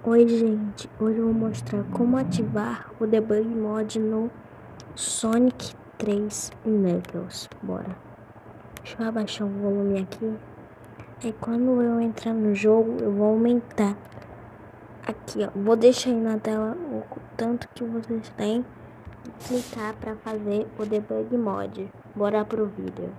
Oi gente, hoje eu vou mostrar como ativar o Debug Mode no Sonic 3 Knuckles. Bora. Deixa eu abaixar o volume aqui. Aí quando eu entrar no jogo, eu vou aumentar. Aqui ó, vou deixar aí na tela o tanto que vocês têm que clicar para fazer o Debug Mode. Bora pro vídeo.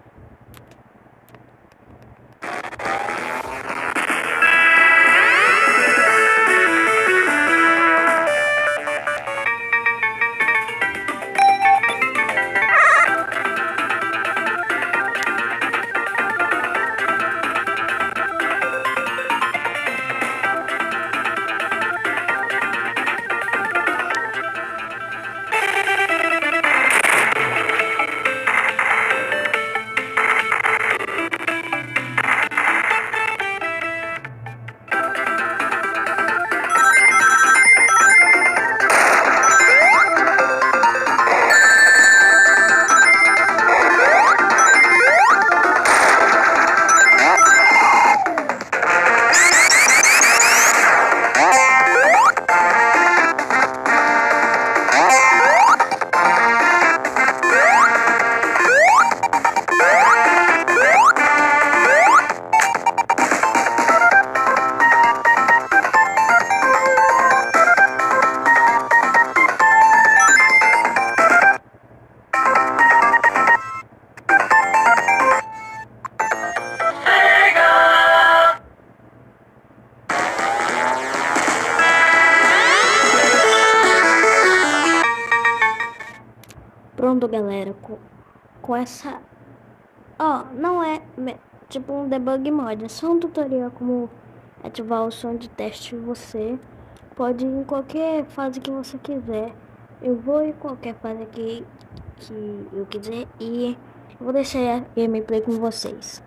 Pronto, galera, com essa... não é tipo um debug mod, é só um tutorial como ativar o som de teste. Você pode ir em qualquer fase que você quiser. Eu vou em qualquer fase que eu quiser e vou deixar a gameplay com vocês.